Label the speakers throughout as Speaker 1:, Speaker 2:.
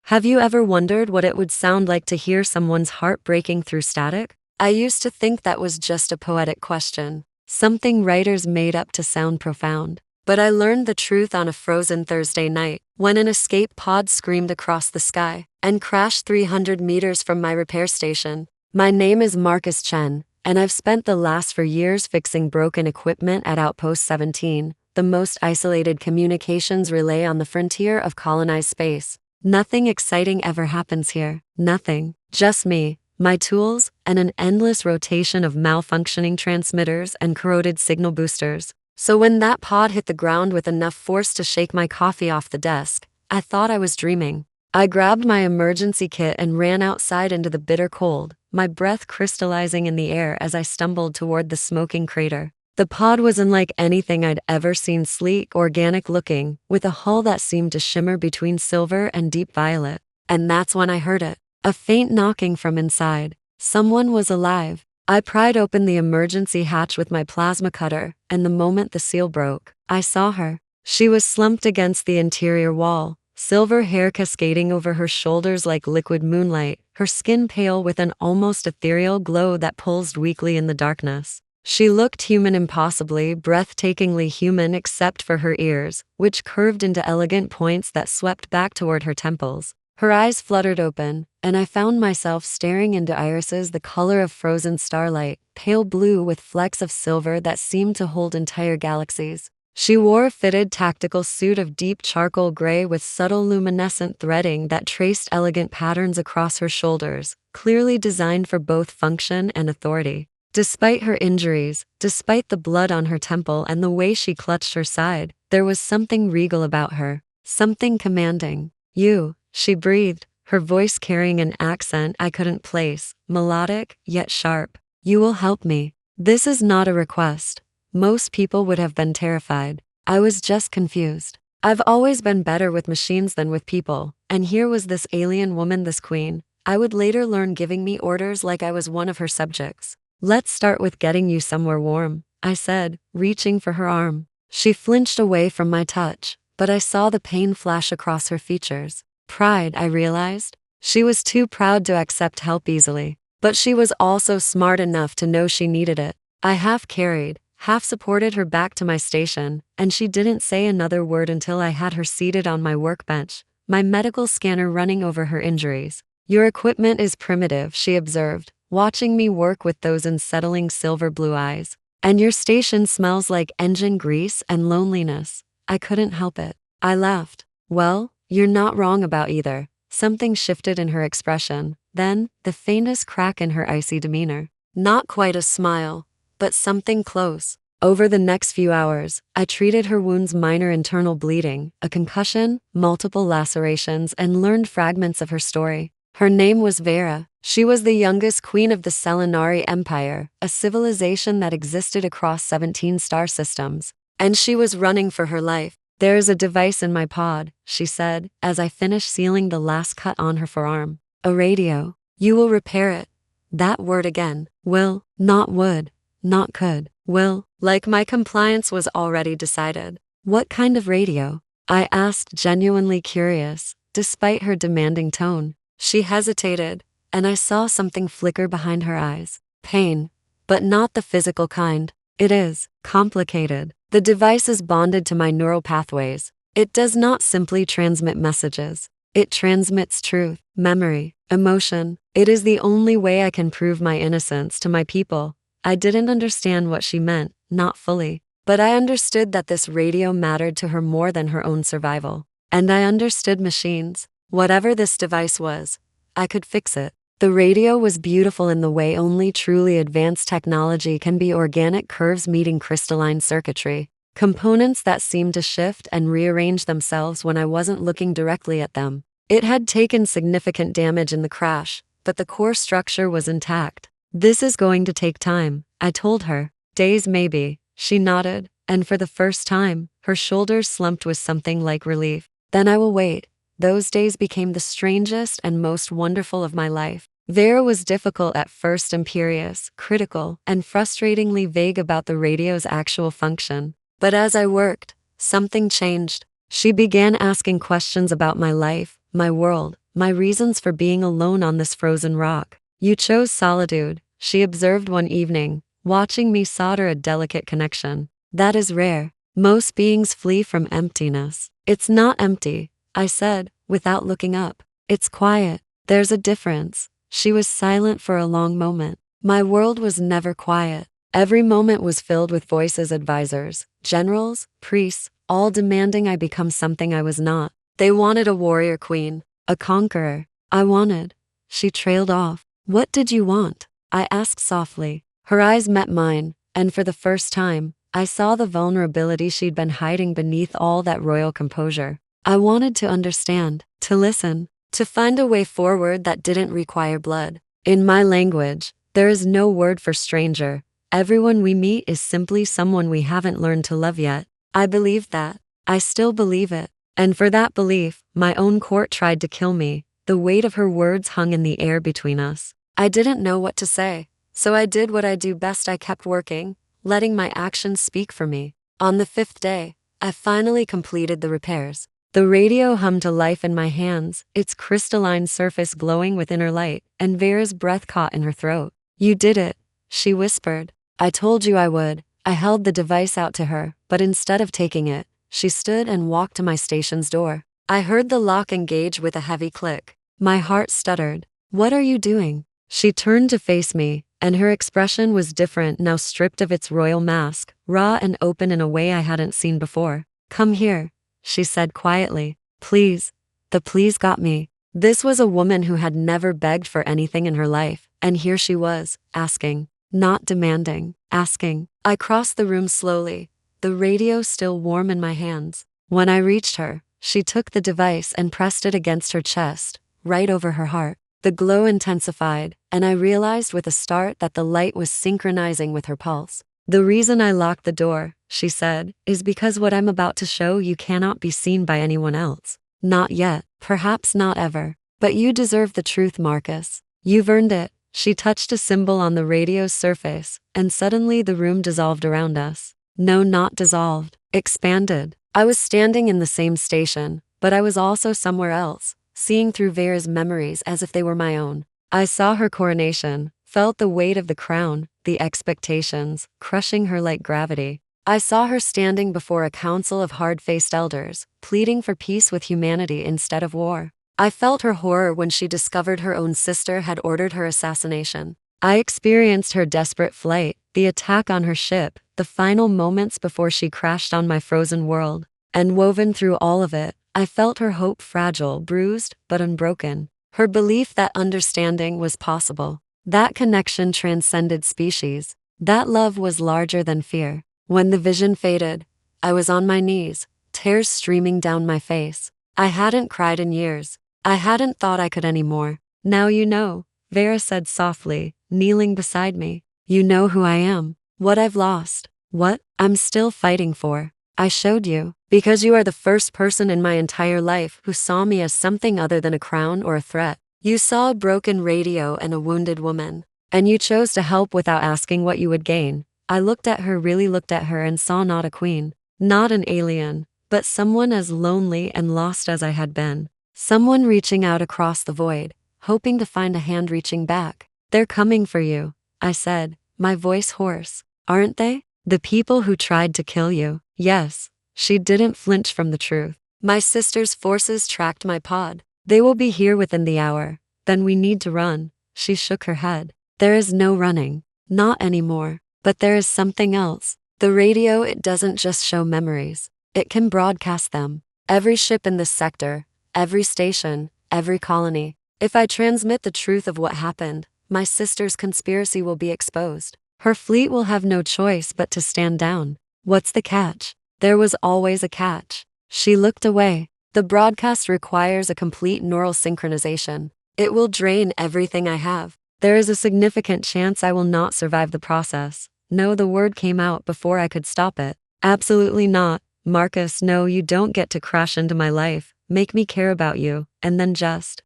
Speaker 1: Have you ever wondered what it would sound like to hear someone's heart breaking through static? I used to think that was just a poetic question, something writers made up to sound profound. But I learned the truth on a frozen Thursday night, when an escape pod screamed across the sky and crashed 300 meters from my repair station. My name is Marcus Chen, and I've spent the last 4 years fixing broken equipment at Outpost 17, the most isolated communications relay on the frontier of colonized space. Nothing exciting ever happens here. Nothing. Just me, my tools, and an endless rotation of malfunctioning transmitters and corroded signal boosters. So when that pod hit the ground with enough force to shake my coffee off the desk, I thought I was dreaming. I grabbed my emergency kit and ran outside into the bitter cold, my breath crystallizing in the air as I stumbled toward the smoking crater. The pod was unlike anything I'd ever seen, sleek, organic looking, with a hull that seemed to shimmer between silver and deep violet. And that's when I heard it. A faint knocking from inside. Someone was alive. I pried open the emergency hatch with my plasma cutter, and the moment the seal broke, I saw her. She was slumped against the interior wall, silver hair cascading over her shoulders like liquid moonlight, her skin pale with an almost ethereal glow that pulsed weakly in the darkness. She looked human, impossibly, breathtakingly human except for her ears, which curved into elegant points that swept back toward her temples. Her eyes fluttered open, and I found myself staring into irises the color of frozen starlight, pale blue with flecks of silver that seemed to hold entire galaxies. She wore a fitted tactical suit of deep charcoal gray with subtle luminescent threading that traced elegant patterns across her shoulders, clearly designed for both function and authority. Despite her injuries, despite the blood on her temple and the way she clutched her side, there was something regal about her, something commanding. "You," she breathed, her voice carrying an accent I couldn't place, melodic yet sharp. "You will help me." This is not a request. Most people would have been terrified. I was just confused. I've always been better with machines than with people, and here was this alien woman, this queen, I would later learn, giving me orders like I was one of her subjects. "Let's start with getting you somewhere warm," I said, reaching for her arm. She flinched away from my touch, but I saw the pain flash across her features. Pride, I realized. She was too proud to accept help easily, but she was also smart enough to know she needed it. I half carried, half supported her back to my station, and she didn't say another word until I had her seated on my workbench, my medical scanner running over her injuries. "Your equipment is primitive," she observed, watching me work with those unsettling silver blue eyes. "And your station smells like engine grease and loneliness." I couldn't help it. I laughed. "Well, you're not wrong about either." Something shifted in her expression, then, the faintest crack in her icy demeanor. Not quite a smile, but something close. Over the next few hours, I treated her wounds, minor internal bleeding, a concussion, multiple lacerations, and learned fragments of her story. Her name was Vera. She was the youngest queen of the Selenari Empire, a civilization that existed across 17 star systems. And she was running for her life. "There's a device in my pod," she said, as I finished sealing the last cut on her forearm. "A radio. You will repair it." That word again. Will, not would, not could. Will, like my compliance was already decided. "What kind of radio?" I asked, genuinely curious, despite her demanding tone. She hesitated, and I saw something flicker behind her eyes. Pain, but not the physical kind. "It is complicated. The device is bonded to my neural pathways. It does not simply transmit messages. It transmits truth, memory, emotion. It is the only way I can prove my innocence to my people." I didn't understand what she meant, not fully, but I understood that this radio mattered to her more than her own survival. And I understood machines. Whatever this device was, I could fix it. The radio was beautiful in the way only truly advanced technology can be: organic curves meeting crystalline circuitry, components that seemed to shift and rearrange themselves when I wasn't looking directly at them. It had taken significant damage in the crash, but the core structure was intact. "This is going to take time," I told her. "Days maybe." She nodded, and for the first time, her shoulders slumped with something like relief. "Then I will wait." Those days became the strangest and most wonderful of my life. Vera was difficult at first, imperious, critical, and frustratingly vague about the radio's actual function. But as I worked, something changed. She began asking questions about my life, my world, my reasons for being alone on this frozen rock. You chose solitude, she observed one evening, watching me solder a delicate connection. That is rare. Most beings flee from emptiness. It's not empty, I said, without looking up. It's quiet. There's a difference. She was silent for a long moment. My world was never quiet. Every moment was filled with voices, advisors, generals, priests, all demanding I become something I was not. They wanted a warrior queen, a conqueror. I wanted. She trailed off. What did you want? I asked softly. Her eyes met mine, and for the first time, I saw the vulnerability she'd been hiding beneath all that royal composure. I wanted to understand, to listen, to find a way forward that didn't require blood. In my language, there is no word for stranger. Everyone we meet is simply someone we haven't learned to love yet. I believed that. I still believe it. And for that belief, my own court tried to kill me. The weight of her words hung in the air between us. I didn't know what to say, so I did what I do best. I kept working, letting my actions speak for me. On the 5th day, I finally completed the repairs. The radio hummed to life in my hands, its crystalline surface glowing with inner light, and Vera's breath caught in her throat. You did it, she whispered. I told you I would. I held the device out to her, but instead of taking it, she stood and walked to my station's door. I heard the lock engage with a heavy click. My heart stuttered. What are you doing? She turned to face me, and her expression was different now, stripped of its royal mask, raw and open in a way I hadn't seen before. Come here, she said quietly. Please. The please got me. This was a woman who had never begged for anything in her life, and here she was, asking. Not demanding, asking. I crossed the room slowly, the radio still warm in my hands. When I reached her, she took the device and pressed it against her chest, right over her heart. The glow intensified, and I realized with a start that the light was synchronizing with her pulse. The reason I locked the door, she said, is because what I'm about to show you cannot be seen by anyone else. Not yet, perhaps not ever. But you deserve the truth, Marcus. You've earned it. She touched a symbol on the radio's surface, and suddenly the room dissolved around us. No, not dissolved, expanded. I was standing in the same station, but I was also somewhere else, seeing through Vera's memories as if they were my own. I saw her coronation, felt the weight of the crown, the expectations, crushing her like gravity. I saw her standing before a council of hard-faced elders, pleading for peace with humanity instead of war. I felt her horror when she discovered her own sister had ordered her assassination. I experienced her desperate flight, the attack on her ship, the final moments before she crashed on my frozen world. And woven through all of it, I felt her hope, fragile, bruised, but unbroken. Her belief that understanding was possible. That connection transcended species. That love was larger than fear. When the vision faded, I was on my knees, tears streaming down my face. I hadn't cried in years. I hadn't thought I could anymore. Now you know, Vera said softly, kneeling beside me. You know who I am, what I've lost, what I'm still fighting for. I showed you, because you are the first person in my entire life who saw me as something other than a crown or a threat. You saw a broken radio and a wounded woman, and you chose to help without asking what you would gain. I looked at her, really looked at her, and saw not a queen, not an alien, but someone as lonely and lost as I had been. Someone reaching out across the void, hoping to find a hand reaching back. They're coming for you, I said, my voice hoarse. Aren't they? The people who tried to kill you. Yes. She didn't flinch from the truth. My sister's forces tracked my pod. They will be here within the hour. Then we need to run. She shook her head. There is no running. Not anymore. But there is something else. The radio, it doesn't just show memories. It can broadcast them. Every ship in this sector, every station, every colony. If I transmit the truth of what happened, my sister's conspiracy will be exposed. Her fleet will have no choice but to stand down. What's the catch? There was always a catch. She looked away. The broadcast requires a complete neural synchronization. It will drain everything I have. There is a significant chance I will not survive the process. No, the word came out before I could stop it. Absolutely not. Marcus, no, you don't get to crash into my life, make me care about you, and then just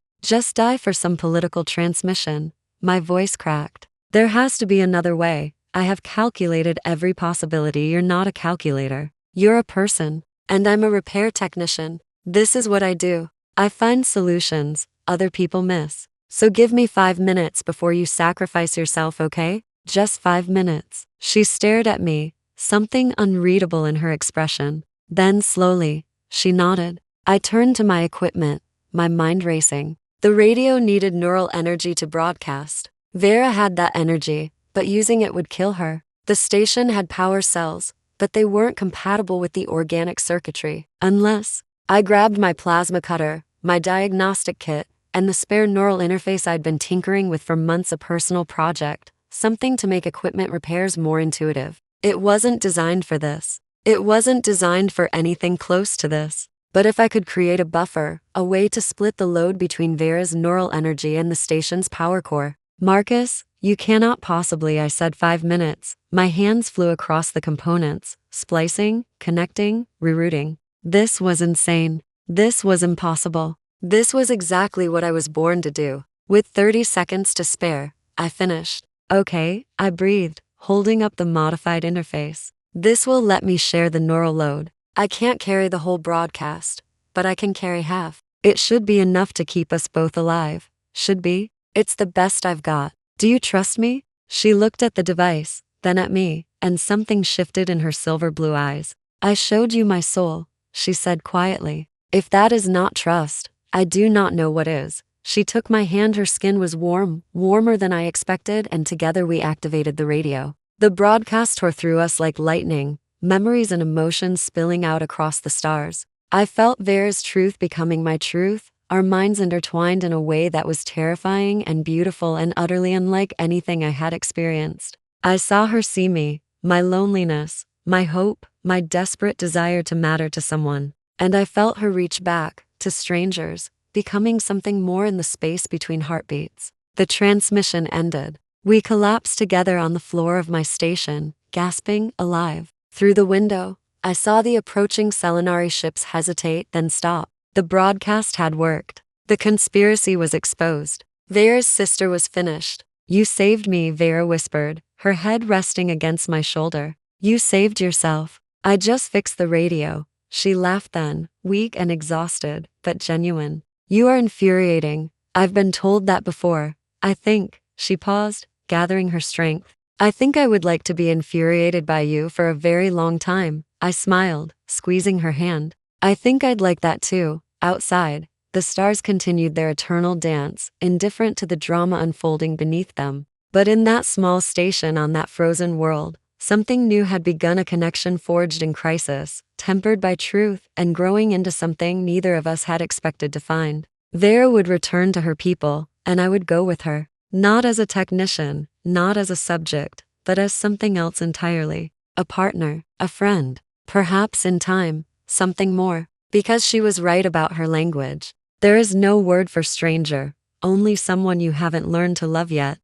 Speaker 1: die for some political transmission. My voice cracked. There has to be another way. I have calculated every possibility. You're not a calculator. You're a person, and I'm a repair technician. This is what I do. I find solutions other people miss. So give me 5 minutes before you sacrifice yourself, okay? Just 5 minutes. She stared at me, something unreadable in her expression. Then slowly, she nodded. I turned to my equipment, my mind racing. The radio needed neural energy to broadcast. Vera had that energy, but using it would kill her. The station had power cells, but they weren't compatible with the organic circuitry. Unless I grabbed my plasma cutter, my diagnostic kit, and the spare neural interface I'd been tinkering with for months, a personal project, something to make equipment repairs more intuitive. It wasn't designed for this. It wasn't designed for anything close to this. But if I could create a buffer, a way to split the load between Vera's neural energy and the station's power core. Marcus, you cannot possibly, I said. 5 minutes. My hands flew across the components, splicing, connecting, rerouting. This was insane. This was impossible. This was exactly what I was born to do. With 30 seconds to spare, I finished. Okay, I breathed, holding up the modified interface. This will let me share the neural load. I can't carry the whole broadcast, but I can carry half. It should be enough to keep us both alive. Should be. It's the best I've got. Do you trust me? She looked at the device, then at me, and something shifted in her silver blue eyes. I showed you my soul, she said quietly. If that is not trust, I do not know what is. She took my hand. Her skin was warm, warmer than I expected, and together we activated the radio. The broadcast tore through us like lightning, memories and emotions spilling out across the stars. I felt Vera's truth becoming my truth, our minds intertwined in a way that was terrifying and beautiful and utterly unlike anything I had experienced. I saw her see me, my loneliness, my hope, my desperate desire to matter to someone. And I felt her reach back, to strangers, becoming something more in the space between heartbeats. The transmission ended. We collapsed together on the floor of my station, gasping, alive. Through the window, I saw the approaching Selenari ships hesitate, then stop. The broadcast had worked. The conspiracy was exposed. Vera's sister was finished. You saved me, Vera whispered, her head resting against my shoulder. You saved yourself. I just fixed the radio. She laughed then, weak and exhausted, but genuine. You are infuriating. I've been told that before. I think, she paused, gathering her strength. I think I would like to be infuriated by you for a very long time. I smiled, squeezing her hand. I think I'd like that too. Outside, the stars continued their eternal dance, indifferent to the drama unfolding beneath them. But in that small station on that frozen world, something new had begun, a connection forged in crisis, tempered by truth, and growing into something neither of us had expected to find. Vera would return to her people, and I would go with her. Not as a technician, not as a subject, but as something else entirely. A partner, a friend, perhaps in time, something more. Because she was right about her language. There is no word for stranger, only someone you haven't learned to love yet.